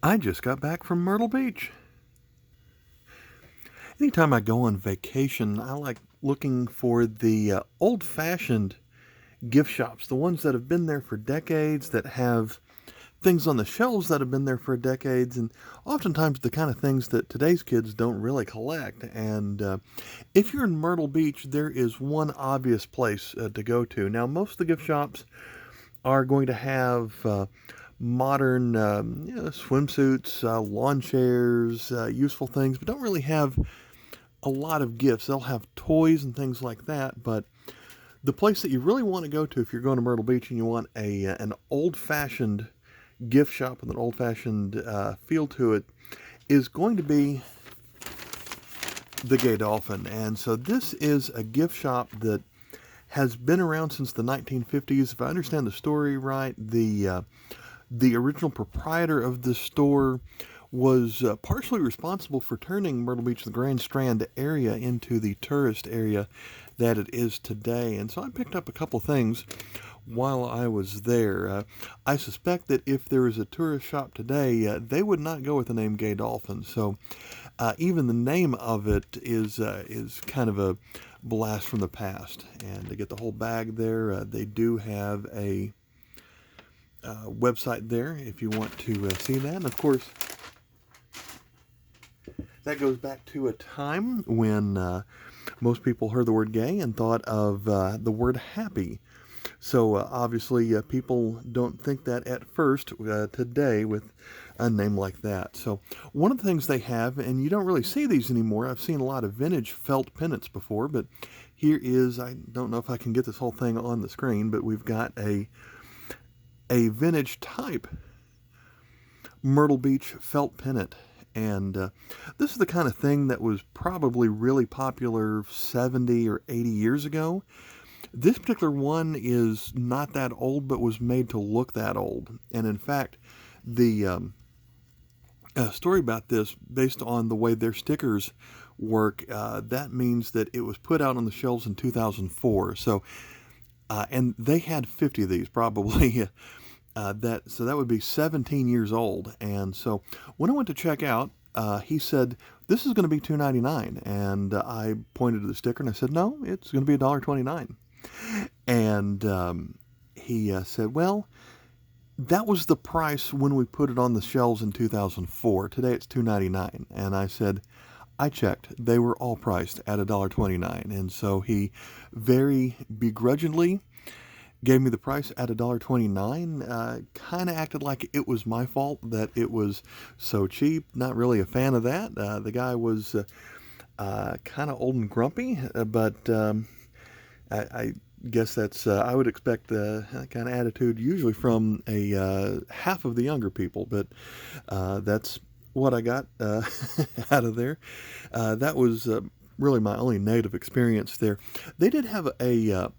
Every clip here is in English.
I just got back from Myrtle Beach. Anytime I go on vacation, I like looking for the old-fashioned gift shops, the ones that have been there for decades, that have things on the shelves that have been there for decades, and oftentimes the kind of things that today's kids don't really collect. And if you're in Myrtle Beach, there is one obvious place to go to. Now, most of the gift shops are going to have modern swimsuits, lawn chairs, useful things, but don't really have a lot of gifts. They'll have toys and things like that, but the place that you really want to go to if you're going to Myrtle Beach and you want an old-fashioned gift shop with an old-fashioned feel to it is going to be the Gay Dolphin. And so this is a gift shop that has been around since the 1950s. If I understand the story right, the original proprietor of the store was partially responsible for turning Myrtle Beach, the Grand Strand area, into the tourist area that it is today. And so I picked up a couple things while I was there. I suspect that if there was a tourist shop today, they would not go with the name Gay Dolphin. So even the name of it is kind of a blast from the past. And to get the whole bag there, they do have a website there if you want to see that. And of course, that goes back to a time when most people heard the word gay and thought of the word happy. So obviously people don't think that at first today with a name like that. So one of the things they have, and you don't really see these anymore, I've seen a lot of vintage felt pennants before, but here is, I don't know if I can get this whole thing on the screen, but we've got a vintage type Myrtle Beach felt pennant. And this is the kind of thing that was probably really popular 70 or 80 years ago. This particular one is not that old, but was made to look that old. And in fact, the story about this, based on the way their stickers work, that means that it was put out on the shelves in 2004. So, and they had 50 of these probably. So that would be 17 years old. And so when I went to check out, he said, "This is going to be $2.99." And I pointed to the sticker and I said, "No, it's going to be $1.29." And he said, "Well, that was the price when we put it on the shelves in 2004. Today it's $2.99." And I said, "I checked. They were all priced at $1.29." And so he very begrudgingly gave me the price at $1.29. Kind of acted like it was my fault that it was so cheap. Not really a fan of that. The guy was kind of old and grumpy, but I guess that's I would expect that kind of attitude usually from a half of the younger people, but that's what I got out of there. That was really my only negative experience there. They did have a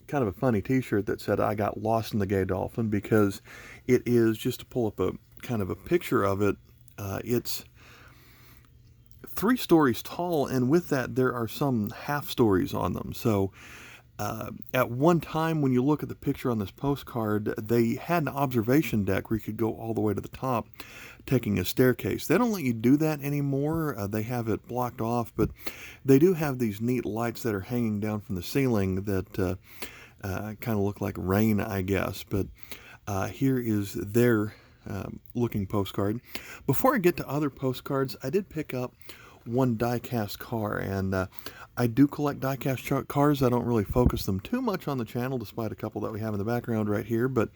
kind of a funny t-shirt that said "I got lost in the Gay Dolphin," because it is, just to pull up a kind of a picture of it, it's 3 stories tall, and with that there are some half stories on them. So at one time, when you look at the picture on this postcard, they had an observation deck where you could go all the way to the top, taking a staircase. They don't let you do that anymore. They have it blocked off, but they do have these neat lights that are hanging down from the ceiling that kind of look like rain, I guess. But here is their looking postcard. Before I get to other postcards, I did pick up one diecast car, and I do collect diecast cars. I don't really focus them too much on the channel, despite a couple that we have in the background right here, but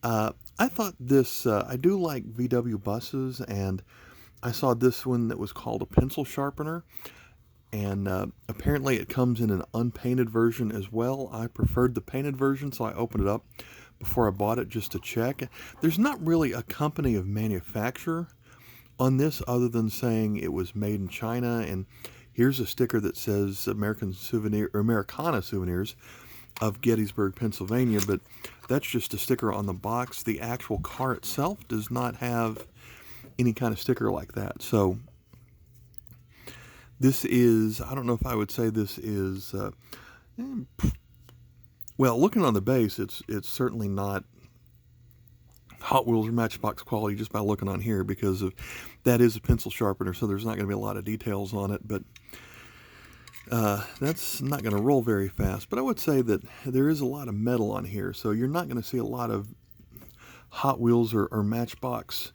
I thought this, I do like VW buses, and I saw this one that was called a pencil sharpener, and apparently it comes in an unpainted version as well. I preferred the painted version, so I opened it up before I bought it just to check. There's not really a company of manufacturer on this other than saying it was made in China, and here's a sticker that says American Souvenir or Americana Souvenirs of Gettysburg, Pennsylvania, but that's just a sticker on the box. The actual car itself does not have any kind of sticker like that. So this is, I don't know if I would say this is, well, looking on the base, it's certainly not Hot Wheels or Matchbox quality just by looking on here, because that is a pencil sharpener, so there's not going to be a lot of details on it, but that's not going to roll very fast. But I would say that there is a lot of metal on here, so you're not going to see a lot of Hot Wheels or Matchbox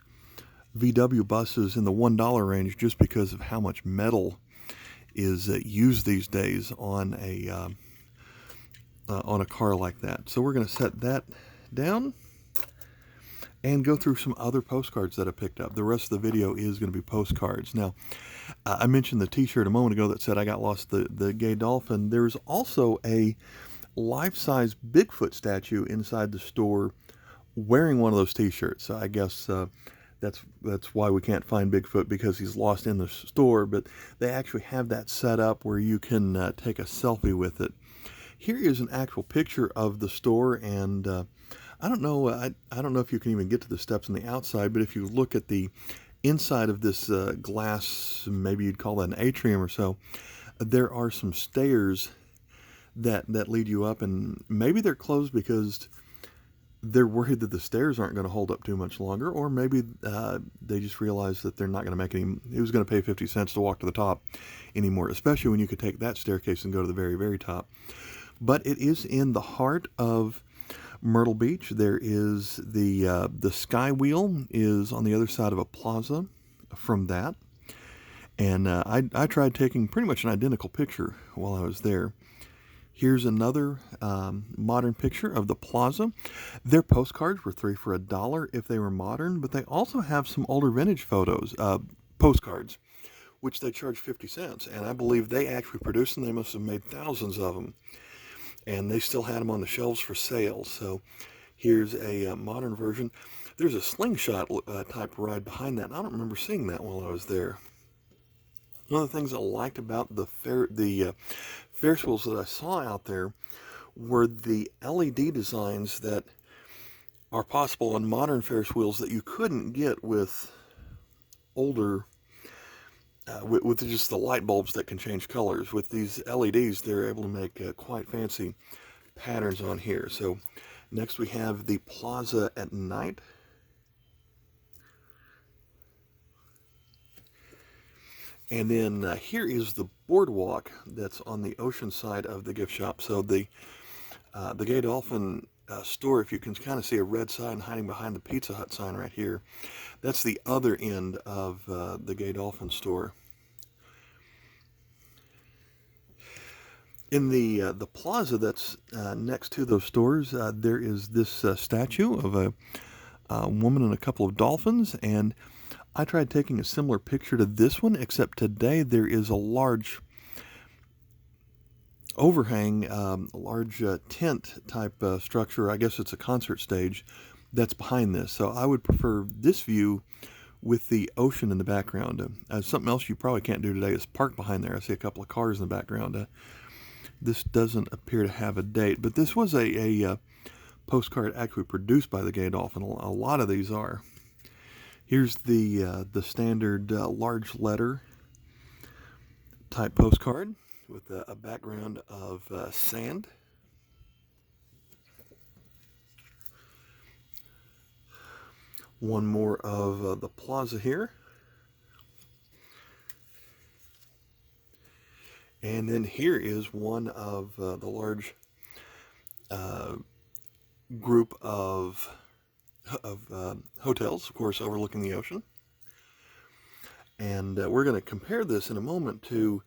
VW buses in the $1 range, just because of how much metal is used these days on a car like that. So we're going to set that down and go through some other postcards that I picked up. The rest of the video is going to be postcards. Now, I mentioned the t-shirt a moment ago that said I got lost the Gay Dolphin. There's also a life-size Bigfoot statue inside the store wearing one of those t-shirts. So I guess that's why we can't find Bigfoot, because he's lost in the store, but they actually have that set up where you can take a selfie with it. Here is an actual picture of the store, and I don't know if you can even get to the steps on the outside, but if you look at the inside of this glass, maybe you'd call that an atrium or so, there are some stairs that lead you up, and maybe they're closed because they're worried that the stairs aren't going to hold up too much longer, or maybe they just realize that they're not going to make any, who's going to pay 50 cents to walk to the top anymore, especially when you could take that staircase and go to the very, very top. But it is in the heart of Myrtle Beach. There is the Sky Wheel is on the other side of a plaza from that. And I tried taking pretty much an identical picture while I was there. Here's another modern picture of the plaza. Their postcards were 3 for $1 if they were modern, but they also have some older vintage photos, postcards, which they charge 50 cents. And I believe they actually produced them. They must have made thousands of them. And they still had them on the shelves for sale. So here's a modern version. There's a slingshot type ride behind that, and I don't remember seeing that while I was there. One of the things I liked about the Ferris wheels that I saw out there were the LED designs that are possible on modern Ferris wheels that you couldn't get with older, with just the light bulbs that can change colors. With these LEDs, they're able to make quite fancy patterns on here. So next we have the plaza at night. And then here is the boardwalk that's on the ocean side of the gift shop. So the Gay Dolphin store, if you can kind of see a red sign hiding behind the Pizza Hut sign right here, that's the other end of the Gay Dolphin store. In the plaza that's next to those stores, there is this statue of a woman and a couple of dolphins, and I tried taking a similar picture to this one, except today there is a large overhang, a large tent type structure. I guess it's a concert stage that's behind this. So I would prefer this view with the ocean in the background. Something else you probably can't do today is park behind there. I see a couple of cars in the background. This doesn't appear to have a date, but this was a postcard actually produced by the Gay Dolphin. A lot of these are. Here's the standard large letter type postcard with a background of sand. One more of the plaza here. And then here is one of the large group of hotels, of course, overlooking the ocean. And we're going to compare this in a moment to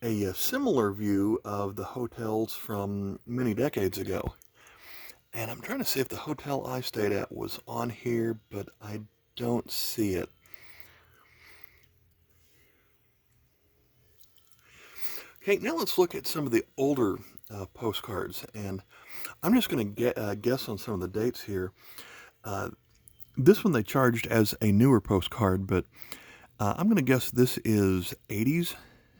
a similar view of the hotels from many decades ago. And I'm trying to see if the hotel I stayed at was on here, but I don't see it. Okay, now let's look at some of the older postcards, and I'm just going to guess on some of the dates here. This one they charged as a newer postcard, but I'm going to guess this is 80s.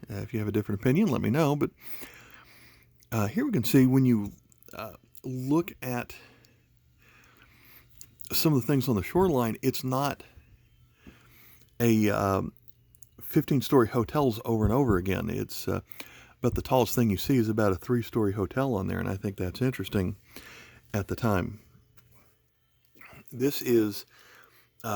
If you have a different opinion, let me know. But here we can see when you look at some of the things on the shoreline, it's not a 15-story hotels over and over again. It's but the tallest thing you see is about a 3-story hotel on there, and I think that's interesting at the time. This is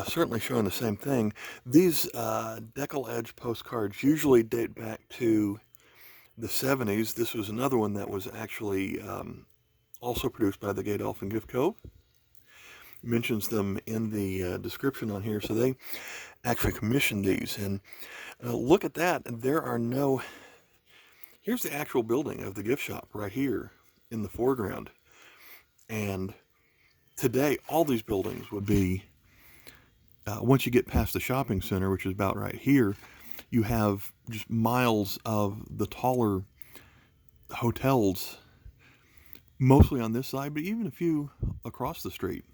certainly showing the same thing. These decal edge postcards usually date back to the 70s. This was another one that was actually also produced by the Gay Dolphin Gift Cove. Mentions them in the description on here, so they actually commissioned these. And look at that. There are no... Here's the actual building of the gift shop right here in the foreground. And today, all these buildings would be, once you get past the shopping center, which is about right here, you have just miles of the taller hotels, mostly on this side, but even a few across the street.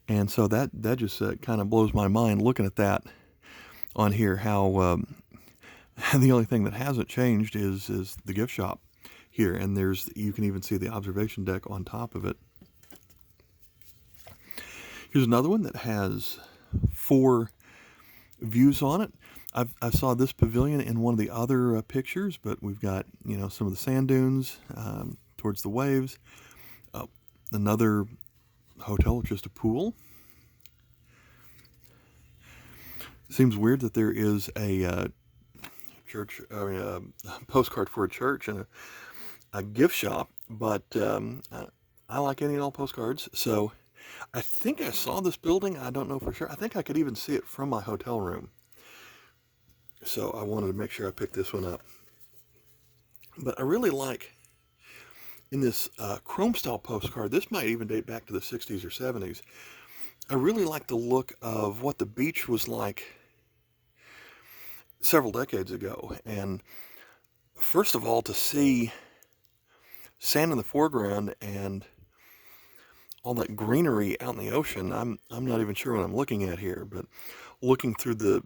And so that just kind of blows my mind looking at that on here, how the only thing that hasn't changed is the gift shop here. And you can even see the observation deck on top of it. Here's another one that has 4 views on it. I saw this pavilion in one of the other pictures, but we've got, some of the sand dunes towards the waves. Another hotel with just a pool. Seems weird that there is a church, a postcard for a church and a gift shop, but I like any and all postcards, so I think I saw this building. I don't know for sure. I think I could even see it from my hotel room. So I wanted to make sure I picked this one up. But I really like, in this chrome style postcard, this might even date back to the 60s or 70s. I really like the look of what the beach was like several decades ago. And first of all, to see sand in the foreground and all that greenery out in the ocean, I'm not even sure what I'm looking at here, but looking through the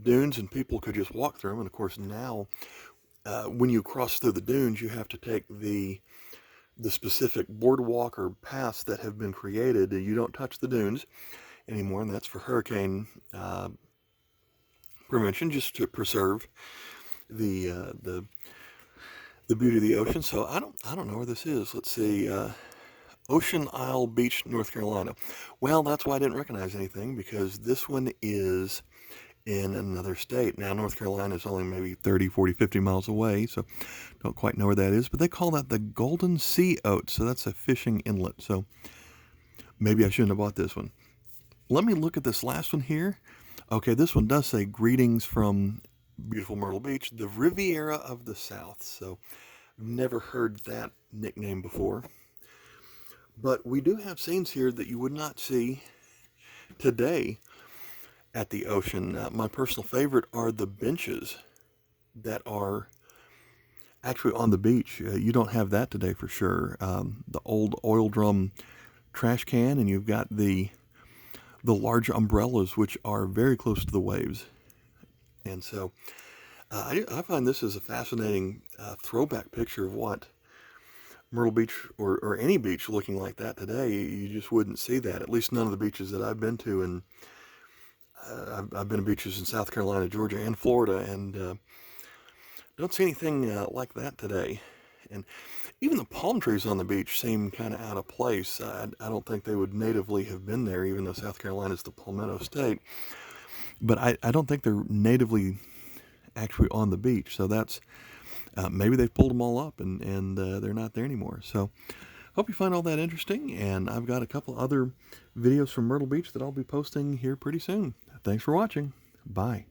dunes, and people could just walk through them. And of course now, when you cross through the dunes, you have to take the specific boardwalk or paths that have been created. You don't touch the dunes anymore, and that's for hurricane prevention, just to preserve the beauty of the ocean. So I don't know where this is. Let's see. Ocean Isle Beach, North Carolina. Well, that's why I didn't recognize anything, because this one is in another state. Now, North Carolina is only maybe 30, 40, 50 miles away, so don't quite know where that is, but they call that the Golden Sea Oat, so that's a fishing inlet, so maybe I shouldn't have bought this one. Let me look at this last one here. Okay, this one does say, greetings from beautiful Myrtle Beach, the Riviera of the South, so I've never heard that nickname before. But we do have scenes here that you would not see today at the ocean. My personal favorite are the benches that are actually on the beach. You don't have that today for sure. The old oil drum trash can, and you've got the large umbrellas, which are very close to the waves. And so I find this is a fascinating throwback picture of what Myrtle Beach or any beach looking like that today. You just wouldn't see that, at least none of the beaches that I've been to. And I've been to beaches in South Carolina, Georgia, and Florida, and don't see anything like that today. And even the palm trees on the beach seem kind of out of place. I don't think they would natively have been there, even though South Carolina is the palmetto state. But I don't think they're natively actually on the beach. So that's maybe they've pulled them all up and they're not there anymore. So hope you find all that interesting. And I've got a couple other videos from Myrtle Beach that I'll be posting here pretty soon. Thanks for watching. Bye.